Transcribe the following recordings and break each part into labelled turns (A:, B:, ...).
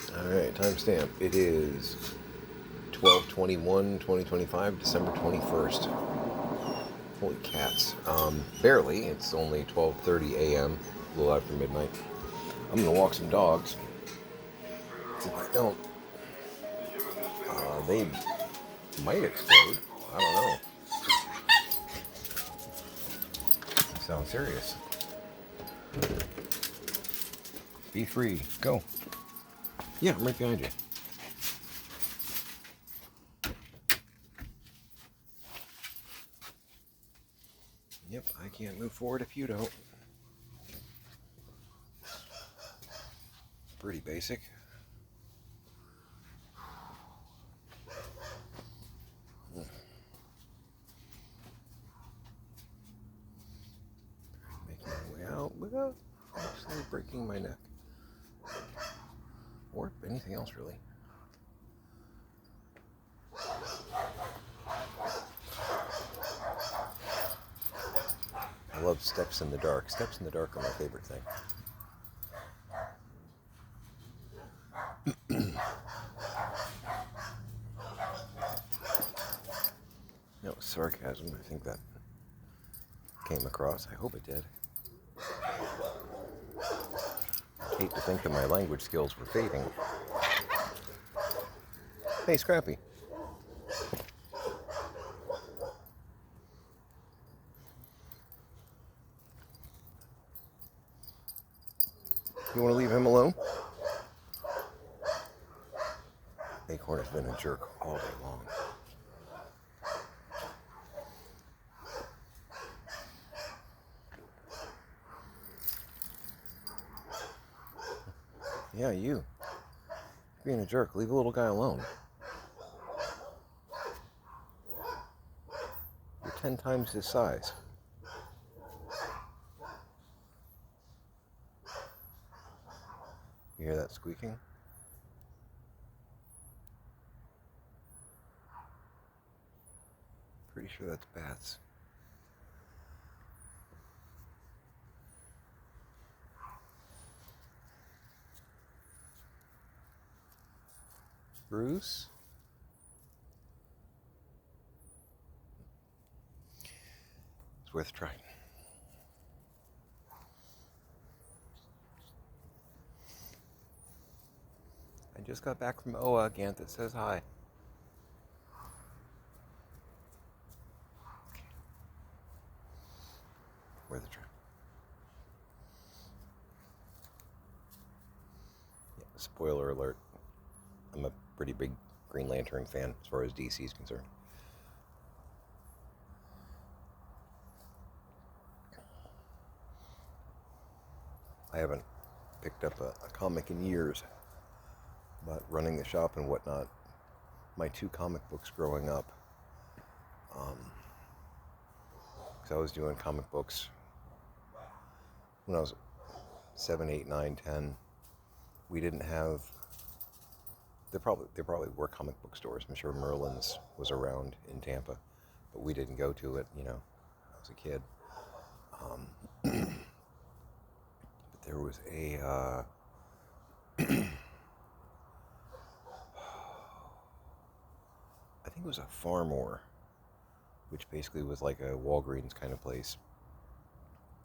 A: Alright, timestamp. It is 12/21/2025, December 21st. Holy cats. Barely. It's only 12:30 a.m., a little after midnight. I'm going to walk some dogs. If I don't, they might explode. I don't know. Sounds serious. Be free. Go. Yeah, I'm right behind you. Yep, I can't move forward if you don't. Pretty basic. Making my way out without actually breaking my neck. Or anything else, really. I love steps in the dark. Steps in the dark are my favorite thing. That was sarcasm. I think that came across. I hope it did. I hate to think that my language skills were fading. Hey, Scrappy. You want to leave him alone? Acorn has been a jerk all day long. Yeah, you. Being a jerk. Leave a little guy alone. You're 10 times his size. You hear that squeaking? Pretty sure that's bats. Bruce? It's worth trying. I just got back from OA. Ganthet says hi. Worth a try. Yeah, spoiler alert. I'm a pretty big Green Lantern fan as far as DC is concerned. I haven't picked up a comic in years, but running the shop and whatnot, my two comic books growing up, because I was doing comic books when I was 7, 8, 9, 10. We didn't have, there probably were comic book stores. I'm sure Merlin's was around in Tampa, but we didn't go to it, I was a kid. But there was a, I think it was a Farmore, which basically was like a Walgreens kind of place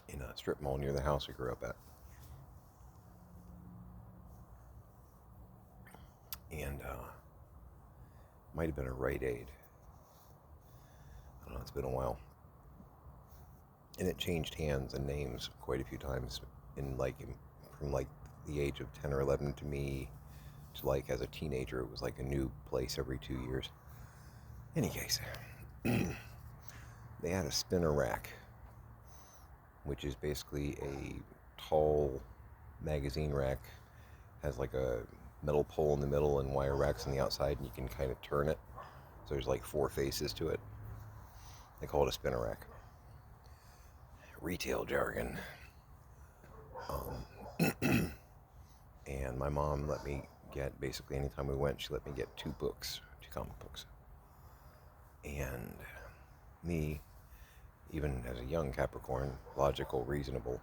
A: in a strip mall near the house we grew up at. And might have been a Rite Aid. I don't know, it's been a while. And it changed hands and names quite a few times from like the age of 10 or 11 to me to like as a teenager. It was like a new place every 2 years. Any case, they had a spinner rack, which is basically a tall magazine rack. Has like a metal pole in the middle and wire racks on the outside, and you can kind of turn it. So there's like 4 faces to it. They call it a spinner rack. Retail jargon. And my mom let me get, basically anytime we went, she let me get 2 comic books. And me, even as a young Capricorn, logical, reasonable,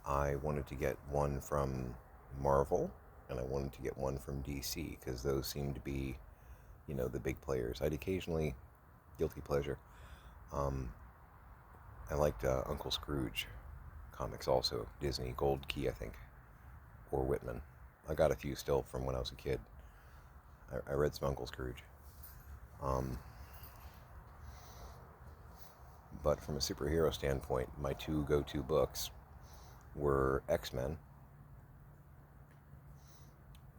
A: I wanted to get one from Marvel and I wanted to get one from DC because those seem to be, the big players. I'd occasionally, guilty pleasure, um, I liked Uncle Scrooge comics also. Disney, Gold Key, I think, or Whitman. I got a few still from when I was a kid. I read some Uncle Scrooge. Um, but from a superhero standpoint, my two go-to books were X-Men,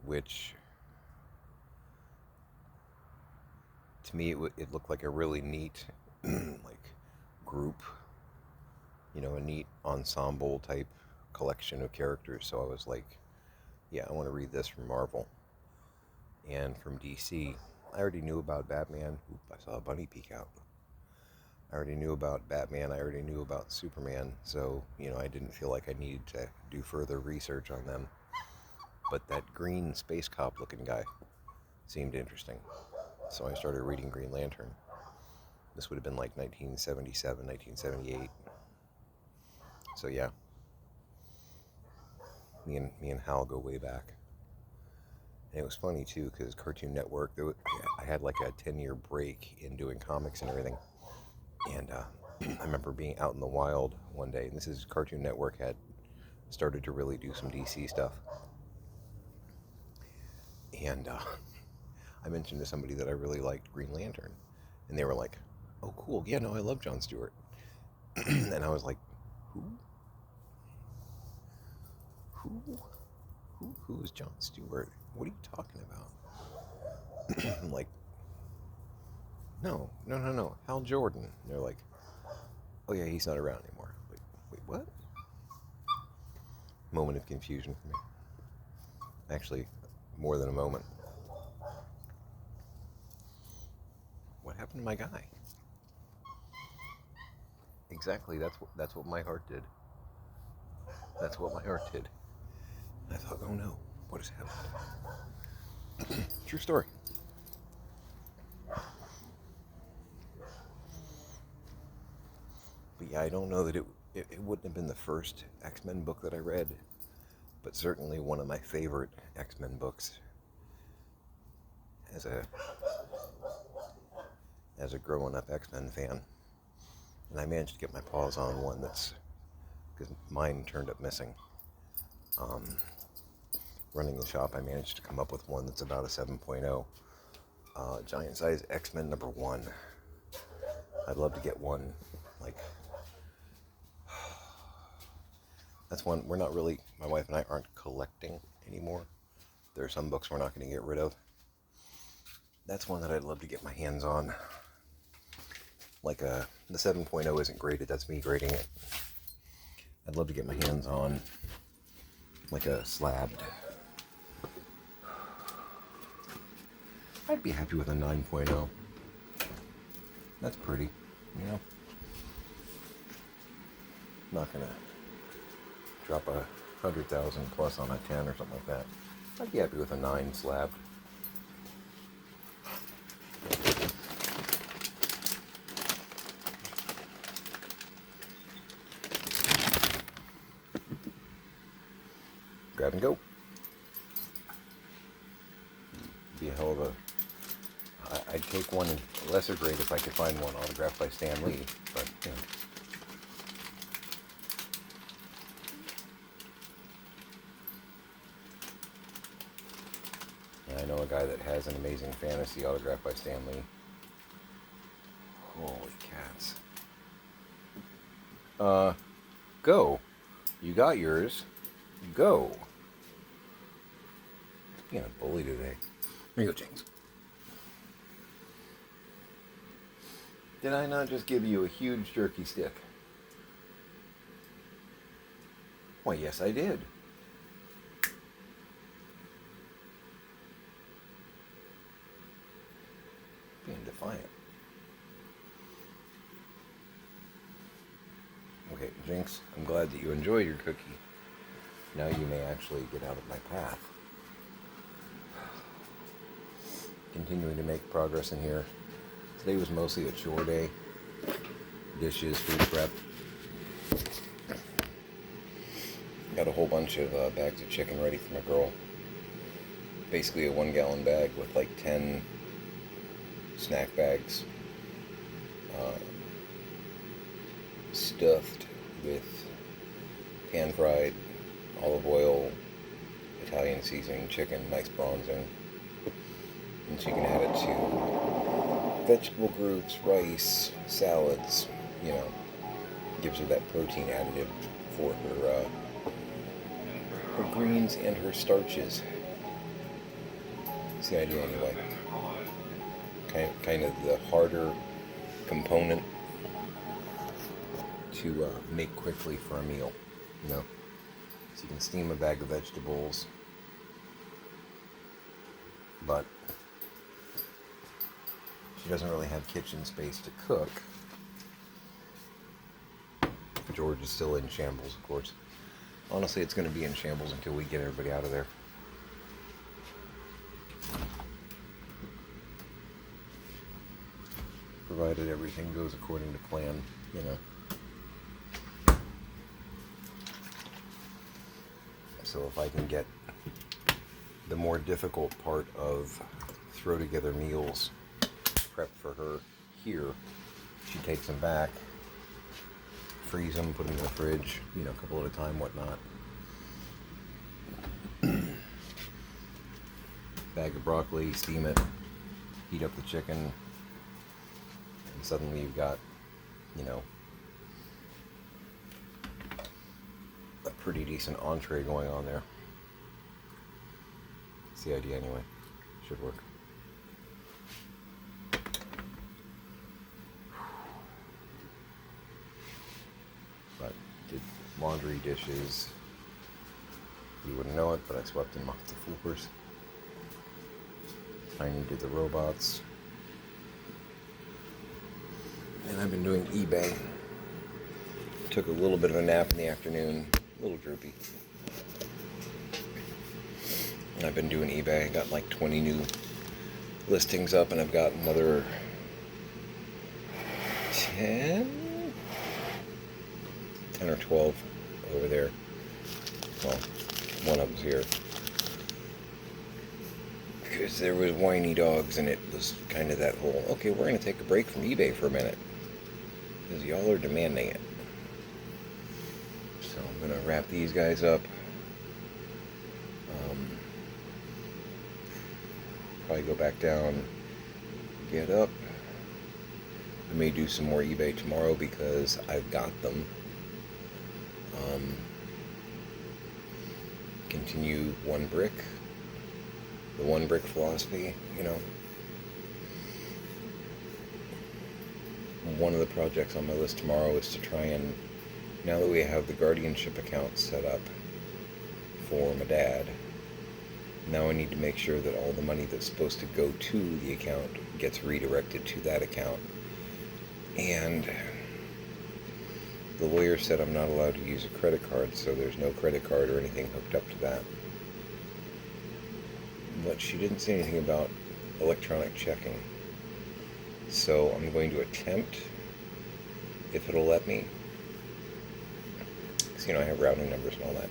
A: which to me it looked like a really neat like group, a neat ensemble type collection of characters. So I was like, yeah, I want to read this from Marvel. And from DC, I already knew about Batman. Oop, I saw a bunny peek out. I already knew about Batman. I already knew about Superman. So, I didn't feel like I needed to do further research on them. But that green space cop looking guy seemed interesting. So I started reading Green Lantern. This would have been like 1977, 1978. So yeah, me and Hal go way back. And it was funny too, because Cartoon Network, I had like a 10-year break in doing comics and everything. And I remember being out in the wild one day, and this is Cartoon Network had started to really do some DC stuff. And I mentioned to somebody that I really liked Green Lantern. And they were like, oh, cool. Yeah, no, I love John Stewart. And I was like, who? Who is John Stewart? What are you talking about? I'm like, no. Hal Jordan. And they're like, oh yeah, he's not around anymore. Wait, what? Moment of confusion for me. Actually, more than a moment. What happened to my guy? Exactly, that's what my heart did. That's what my heart did. I thought, oh no, what has happened? True story. But yeah, I don't know that it wouldn't have been the first X-Men book that I read, but certainly one of my favorite X-Men books as a growing up X-Men fan. And I managed to get my paws on one that's, because mine turned up missing. Running the shop, I managed to come up with one that's about a 7.0. Giant size X-Men #1. I'd love to get one, like, that's one we're not really, my wife and I aren't collecting anymore. There are some books we're not going to get rid of. That's one that I'd love to get my hands on. Like the 7.0 isn't graded, that's me grading it. I'd love to get my hands on like a slabbed. I'd be happy with a 9.0. That's pretty, Not gonna drop 100,000 plus on a 10 or something like that. I'd be happy with a 9 slabbed. Grab and go. Be a hell of a... I'd take one in lesser grade if I could find one autographed by Stan Lee, but, I know a guy that has an Amazing Fantasy autographed by Stan Lee. Holy cats. Go. You got yours. Go. Being a bully today. Here you go, James. Did I not just give you a huge jerky stick? Why, yes, I did. Being defiant. Okay, Jinx, I'm glad that you enjoyed your cookie. Now you may actually get out of my path. Continuing to make progress in here. Today was mostly a chore day. Dishes, food prep. Got a whole bunch of bags of chicken ready for my girl. basically a 1 gallon bag with like 10 snack bags uh, stuffed with pan fried olive oil, Italian seasoning, chicken, nice bronzing. And she can add it to vegetable groups, rice, salads, you know, gives her that protein additive for her greens and her starches. That's the idea anyway. Kind of the harder component to make quickly for a meal, you know. So you can steam a bag of vegetables, but she doesn't really have kitchen space to cook. George is still in shambles, of course. Honestly, it's going to be in shambles until we get everybody out of there. Provided everything goes according to plan, you know. So if I can get the more difficult part of throw together meals prep for her here, she takes them back, freeze them, put them in the fridge, you know, a couple at a time, whatnot. Bag of broccoli, steam it, heat up the chicken, and suddenly you've got, you know, a pretty decent entree going on there. That's the idea anyway. Should work. But did laundry, dishes. You wouldn't know it, but I swept and mopped the floors. Tiny did the robots. And I've been doing eBay. Took a little bit of a nap in the afternoon. A little droopy. And I've been doing eBay. I got like 20 new listings up, and I've got another 10 or 12 over there. Well, one of them's here. Because there was whiny dogs, and it was kind of that whole, okay, we're going to take a break from eBay for a minute. Because y'all are demanding it. So I'm going to wrap these guys up. Probably go back down, get up. I may do some more eBay tomorrow because I've got them. Continue one brick. The one brick philosophy, you know. One of the projects on my list tomorrow is to try and, now that we have the guardianship account set up for my dad, now I need to make sure that all the money that's supposed to go to the account gets redirected to that account. And the lawyer said I'm not allowed to use a credit card, so there's no credit card or anything hooked up to that. But she didn't say anything about electronic checking. So I'm going to attempt, if it'll let me. Because, you know, I have routing numbers and all that.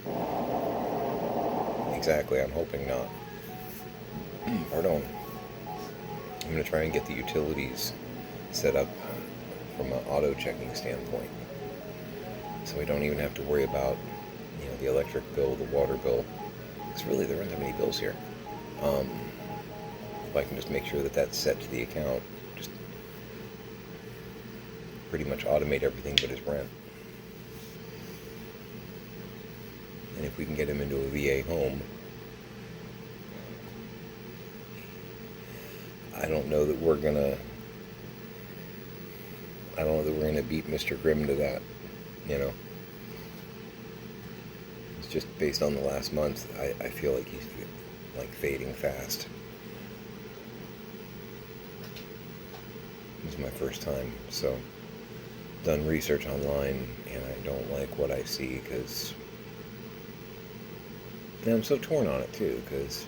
A: Exactly, I'm hoping not. Pardon. I'm going to try and get the utilities set up from an auto checking standpoint. So we don't even have to worry about, you know, the electric bill, the water bill. Because really there aren't that many bills here. If I can just make sure that that's set to the account, just pretty much automate everything but his rent. And if we can get him into a VA home, I don't know that we're gonna beat Mr. Grimm to that, you know. It's just based on the last month, I feel like he's like fading fast. This is my first time, so done research online, and I don't like what I see, because and I'm so torn on it too, because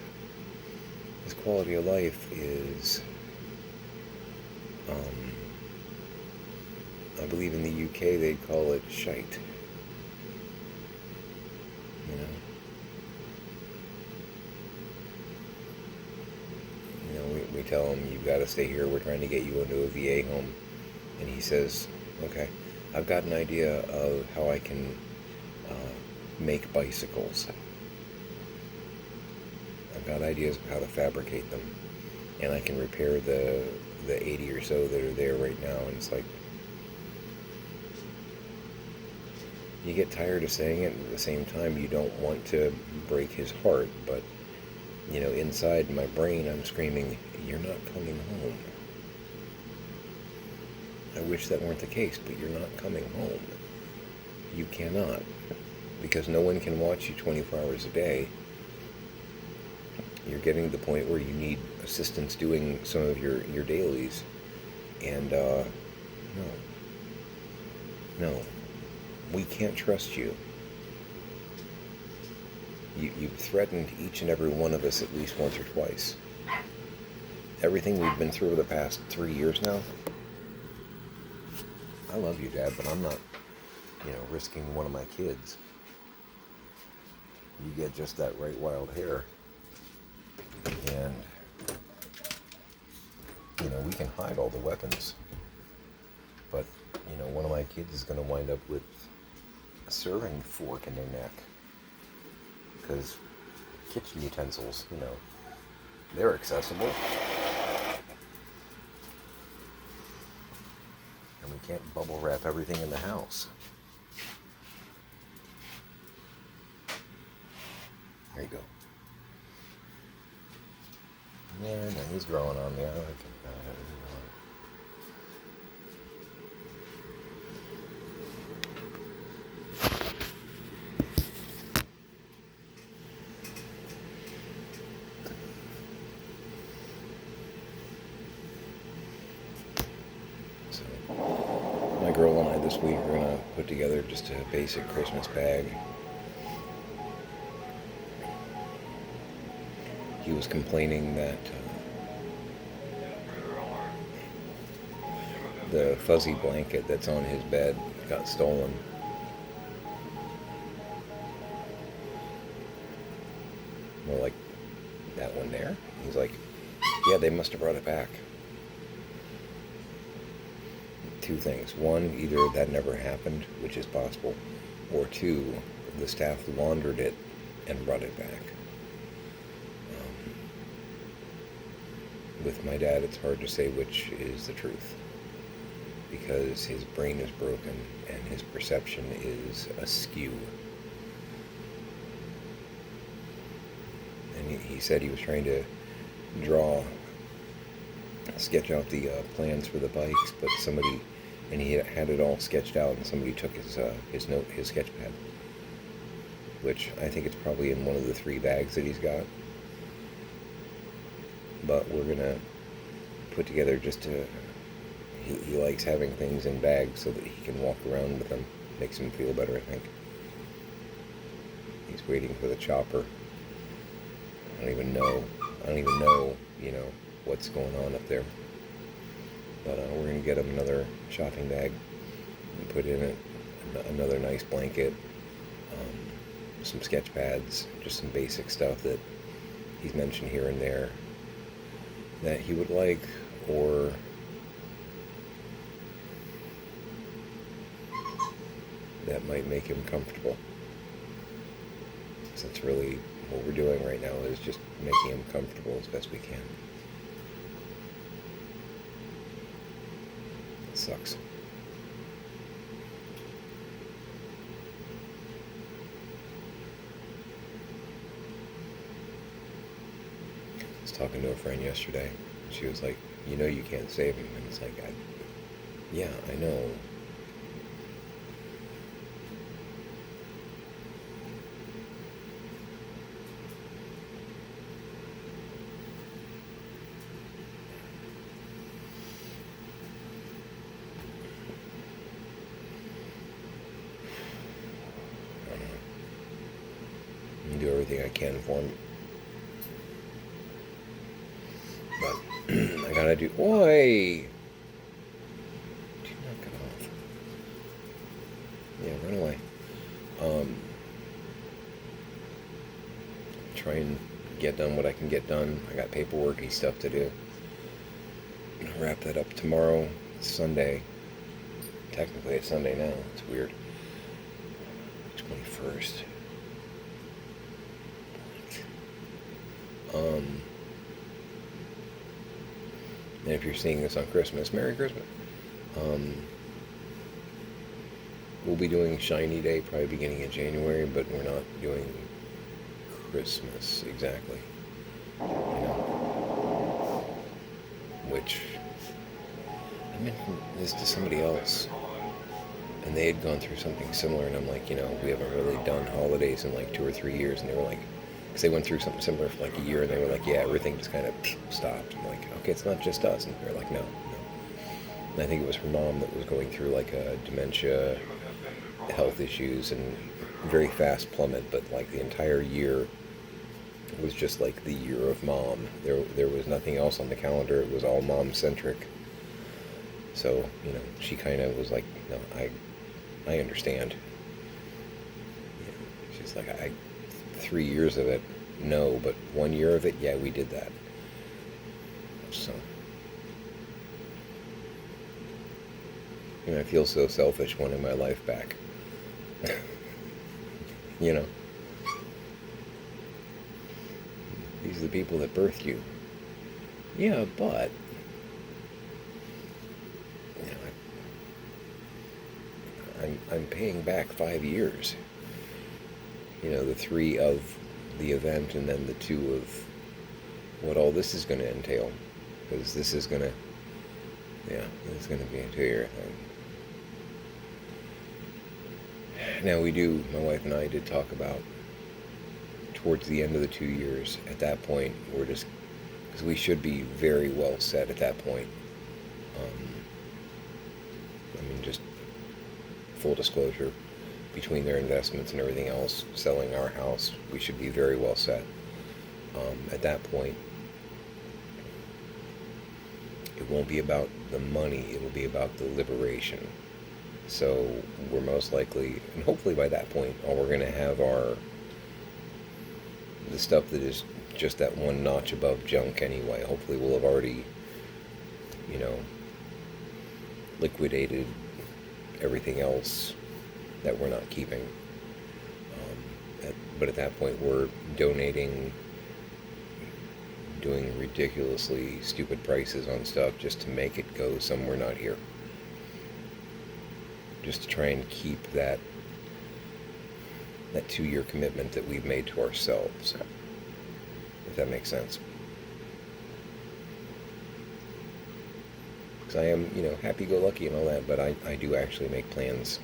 A: his quality of life is, I believe in the UK they'd call it shite. You know? we tell him, you've got to stay here. We're trying to get you into a VA home. And he says, okay, I've got an idea of how I can make bicycles. I've got ideas of how to fabricate them. And I can repair the 80 or so that are there right now. And it's like, you get tired of saying it, and at the same time you don't want to break his heart, but inside my brain I'm screaming, you're not coming home. I wish that weren't the case, but you're not coming home. You cannot, because no one can watch you 24 hours a day. You're getting to the point where you need assistance doing some of your dailies, and no, we can't trust you. You've threatened each and every one of us at least once or twice. Everything we've been through over the past 3 years now. I love you, Dad, but I'm not, risking one of my kids. You get just that right wild hair. And, we can hide all the weapons. But, one of my kids is going to wind up with a serving fork in their neck. Because kitchen utensils, they're accessible. And we can't bubble wrap everything in the house. There you go. Yeah, no, he's growing on me. I like it. My girl and I this week are going to put together just a basic Christmas bag. He was complaining that the fuzzy blanket that's on his bed got stolen. More like that one there. He's like, yeah, they must have brought it back. Two things. One, either that never happened, which is possible, or two, the staff laundered it and brought it back. With my dad, it's hard to say which is the truth, because his brain is broken and his perception is askew. And he said he was trying to sketch out the plans for the bikes, but and he had it all sketched out, and somebody took his sketch pad, which I think it's probably in one of the 3 bags that he's got. But we're gonna put together he likes having things in bags so that he can walk around with them. Makes him feel better, I think. He's waiting for the chopper. I don't even know, what's going on up there. But we're going to get him another shopping bag and put in it another nice blanket, some sketch pads, just some basic stuff that he's mentioned here and there that he would like, or that might make him comfortable. So that's really what we're doing right now, is just making him comfortable as best we can. It sucks. I was talking to a friend yesterday. She was like, you can't save him. And it's like, yeah, I know. Do everything I can for him. But I gotta do. Oi! Do not get off. Yeah, run away. Try and get done what I can get done. I got paperworky stuff to do. I'll wrap that up tomorrow. It's Sunday. Technically, it's Sunday now. It's weird. 21st. And if you're seeing this on Christmas, Merry Christmas. We'll be doing Shiny Day probably beginning of January, but we're not doing Christmas exactly. You know, which I mentioned this to somebody else, and they had gone through something similar, and I'm like, we haven't really done holidays in like 2 or 3 years, and they were like, because they went through something similar for like a year, and they were like, yeah, everything just kind of stopped. I'm like, okay, it's not just us, and they're like, no. And I think it was her mom that was going through like a dementia, health issues, and very fast plummet, but like the entire year was just like the year of mom. There was nothing else on the calendar. It was all mom centric. So she kind of was like, no, I understand. She's like, 3 years of it, no, but 1 year of it, yeah, we did that. So I feel so selfish wanting my life back. These are the people that birthed you. Yeah, but I'm paying back 5 years. The 3 of the event, and then the 2 of what all this is going to entail, because this is going to be a 2-year thing. Now my wife and I did talk about towards the end of the 2 years. At that point, we're just, because we should be very well set at that point. Just full disclosure, between their investments and everything else, selling our house, we should be very well set. At that point, it won't be about the money, it will be about the liberation. So we're most likely, and hopefully by that point, all we're going to have are the stuff that is just that one notch above junk anyway. Hopefully we'll have already, liquidated everything else that we're not keeping. But at that point, we're donating, doing ridiculously stupid prices on stuff just to make it go somewhere not here. Just to try and keep that 2-year commitment that we've made to ourselves, if that makes sense. Because I am, happy-go-lucky and all that, but I do actually make plans.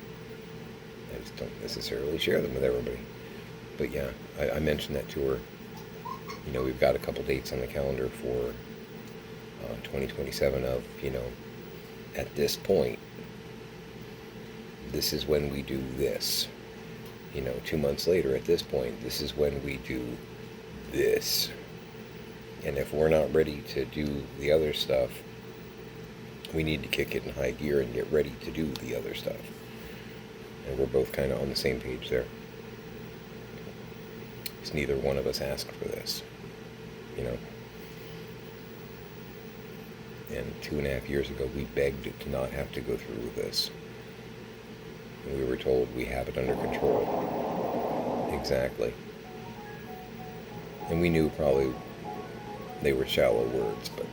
A: I just don't necessarily share them with everybody. But yeah, I mentioned that to her. We've got a couple dates on the calendar for 2027 of, at this point, this is when we do this. 2 months later, at this point, this is when we do this. And if we're not ready to do the other stuff, we need to kick it in high gear and get ready to do the other stuff. And we're both kind of on the same page there. Because neither one of us asked for this, And 2.5 years ago, we begged to not have to go through with this. And we were told we have it under control. Exactly. And we knew probably they were shallow words, but...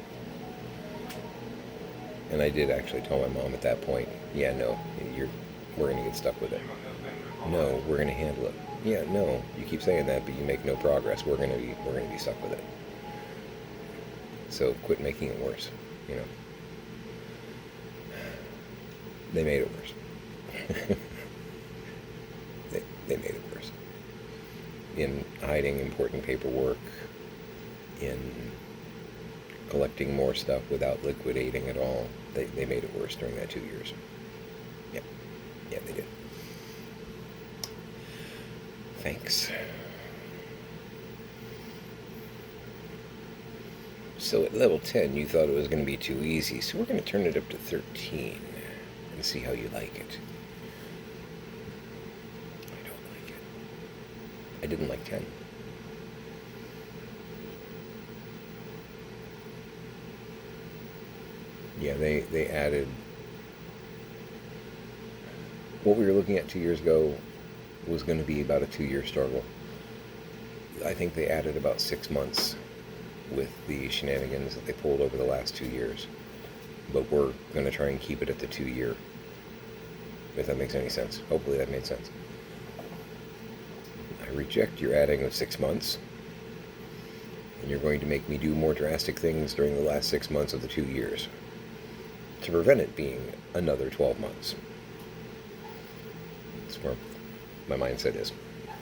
A: And I did actually tell my mom at that point, yeah, no, we're going to get stuck with it. No, we're going to handle it. Yeah, no, you keep saying that, but you make no progress. We're going to be stuck with it. So quit making it worse, They made it worse. they made it worse. In hiding important paperwork, in collecting more stuff without liquidating at all. They made it worse during that 2 years. Yeah, they did. Thanks. So at level 10, you thought it was going to be too easy, so we're going to turn it up to 13 and see how you like it. I don't like it. I didn't like 10. Yeah, they added what we were looking at 2 years ago was going to be about a 2 year struggle. I think they added about 6 months with the shenanigans that they pulled over the last 2 years. But we're going to try and keep it at the 2 year, if that makes any sense. Hopefully that made sense. I reject your adding of 6 months, and you're going to make me do more drastic things during the last 6 months of the 2 years to prevent it being another 12 months. That's where my mindset is.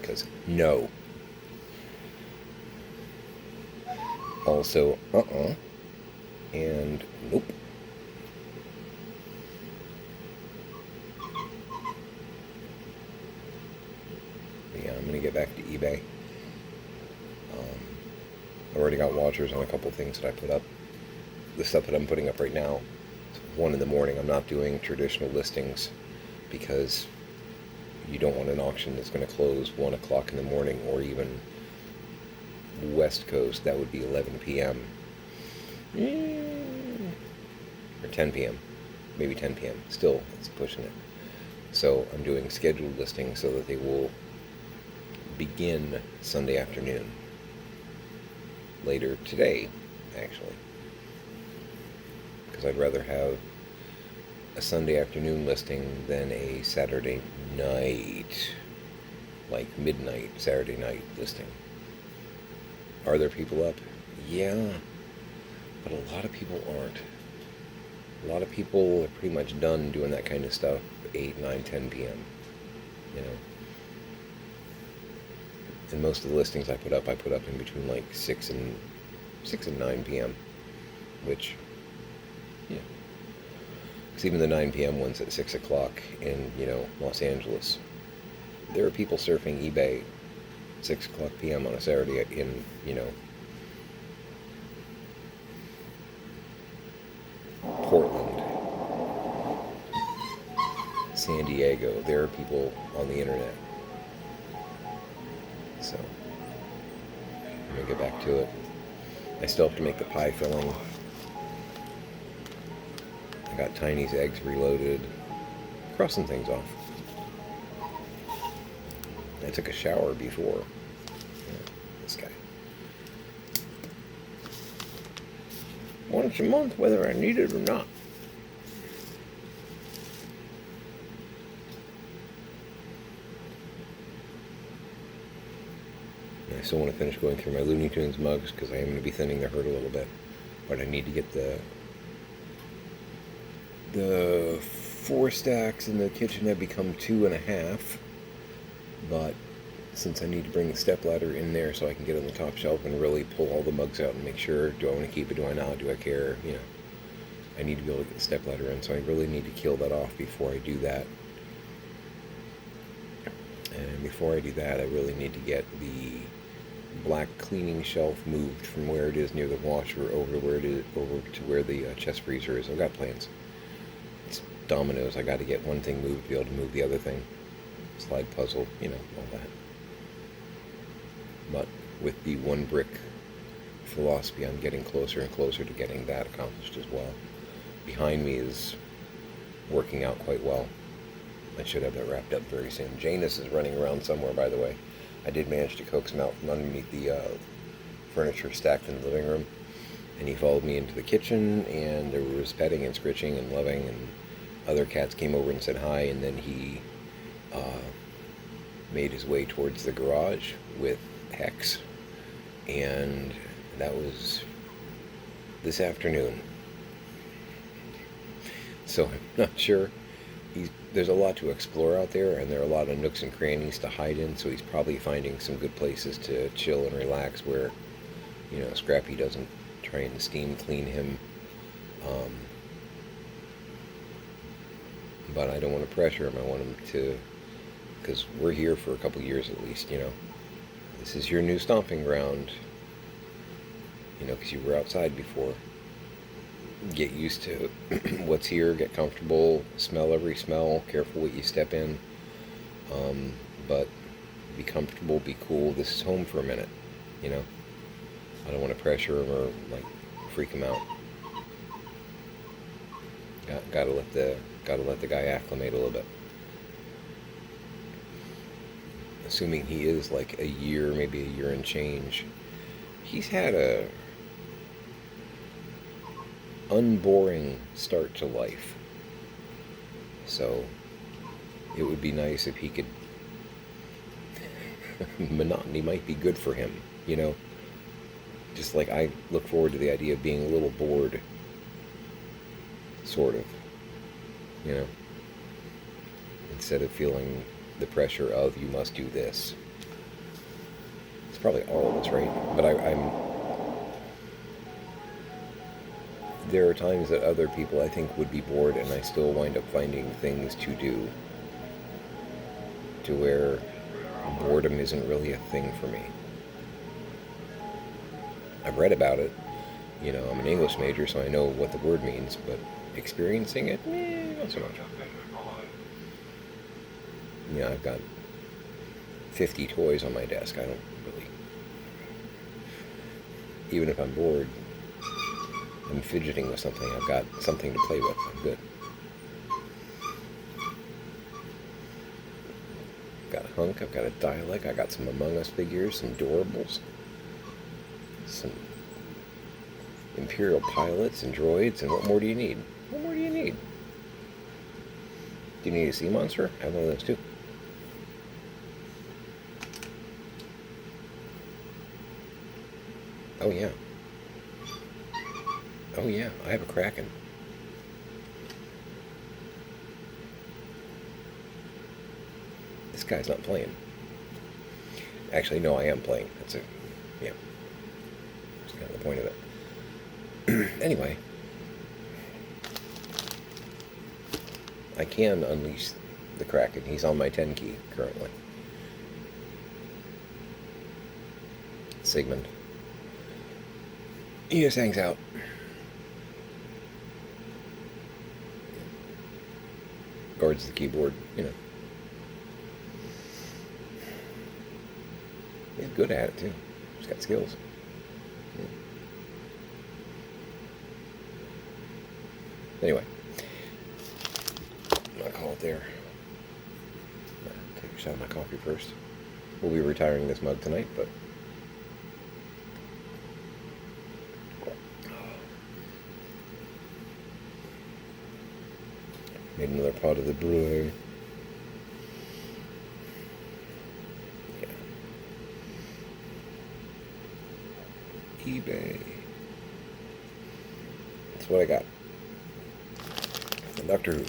A: Because no. Also, and nope. Yeah, I'm going to get back to eBay. I already got watchers on a couple things that I put up. The stuff that I'm putting up right now, it's 1 in the morning. I'm not doing traditional listings because you don't want an auction that's going to close 1 o'clock in the morning, or even West Coast, that would be 11 p.m. Or 10 p.m. Maybe 10 p.m. Still, it's pushing it. So I'm doing scheduled listings so that they will begin Sunday afternoon. Later today, actually. Because I'd rather have a Sunday afternoon listing than a Saturday night, like midnight Saturday night listing. Are there people up? Yeah, but a lot of people aren't. A lot of people are pretty much done doing that kind of stuff 8, 9, 10 p.m. You know. And most of the listings I put up in between like 6 and 9 p.m. Which, yeah. Because even the 9 p.m. ones at 6 o'clock in, Los Angeles, there are people surfing eBay 6 o'clock p.m. on a Saturday in, Portland, San Diego. There are people on the internet. So, I'm going to get back to it. I still have to make the pie filling. I got Tiny's eggs reloaded. Crossing things off. I took a shower before. Yeah, this guy. Once a month, whether I need it or not. I still want to finish going through my Looney Tunes mugs because I am going to be thinning the herd a little bit. But I need to get the 4 stacks in the kitchen have become 2.5. But since I need to bring the stepladder in there so I can get on the top shelf and really pull all the mugs out and make sure, do I want to keep it, do I not, do I care, I need to be able to get the stepladder in, so I really need to kill that off before I do that. And before I do that, I really need to get the black cleaning shelf moved from where it is near the washer over to where the chest freezer is. I've got plans. It's dominoes. I got to get one thing moved to be able to move the other thing. Slide puzzle, all that. But with the one brick philosophy, I'm getting closer and closer to getting that accomplished as well. Behind me is working out quite well. I should have that wrapped up very soon. Janus is running around somewhere, by the way. I did manage to coax him out from underneath the furniture stacked in the living room. And he followed me into the kitchen, and there was petting and scritching and loving, and other cats came over and said hi, and then he made his way towards the garage with Hex. And that was this afternoon. So I'm not sure. There's a lot to explore out there, and there are a lot of nooks and crannies to hide in, so he's probably finding some good places to chill and relax where, Scrappy doesn't try and steam clean him. But I don't want to pressure him. I want him to, because we're here for a couple years at least, This is your new stomping ground, because you were outside before. Get used to what's here, get comfortable, smell every smell, careful what you step in, but be comfortable, be cool. This is home for a minute, I don't want to pressure him or freak him out. Gotta let the guy acclimate a little bit. Assuming he is like a year, maybe a year and change. He's had a unboring start to life. So it would be nice if he could. Monotony might be good for him, you know? Just like I look forward to the idea of being a little bored, sort of, you know? Instead of feeling the pressure of you must do this. It's probably all of us, right? But I'm. There are times that other people I think would be bored, and I still wind up finding things to do, to where boredom isn't really a thing for me. I've read about it. You know, I'm an English major, so I know what the word means, but experiencing it, not so much. You know, I've got 50 toys on my desk. I don't really. Even if I'm bored, I'm fidgeting with something, I've got something to play with. I'm good. I've got a Hunk, I've got a Dialect, I got some Among Us figures, some Doorables, some Imperial pilots and droids, and what more do you need? What more do you need? Do you need a sea monster? I have one of those too. Oh yeah. Oh yeah, I have a Kraken. This guy's not playing. Actually, no, I am playing. That's it. Yeah. That's kind of the point of it. Anyway. I can unleash the Kraken. He's on my 10 key currently. Sigmund. He just hangs out. Guards the keyboard, you know. He's good at it too. He's got skills. Yeah. Anyway, I'm gonna call it there. Take a shot of my coffee first. We'll be retiring this mug tonight, but made another pot of the brewer. Yeah. eBay. That's what I got. The Doctor Who.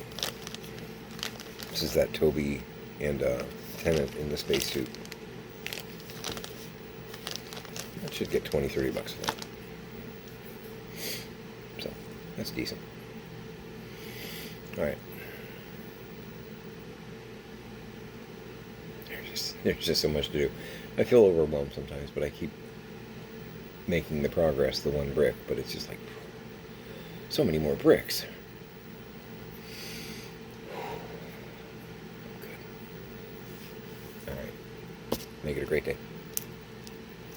A: This is that Toby and Tennant in the spacesuit. I should get 20-30 bucks for that. So, that's decent. Alright. There's just so much to do. I feel overwhelmed sometimes, but I keep making the progress the one brick, but it's just like so many more bricks. Good. Alright. Make it a great day.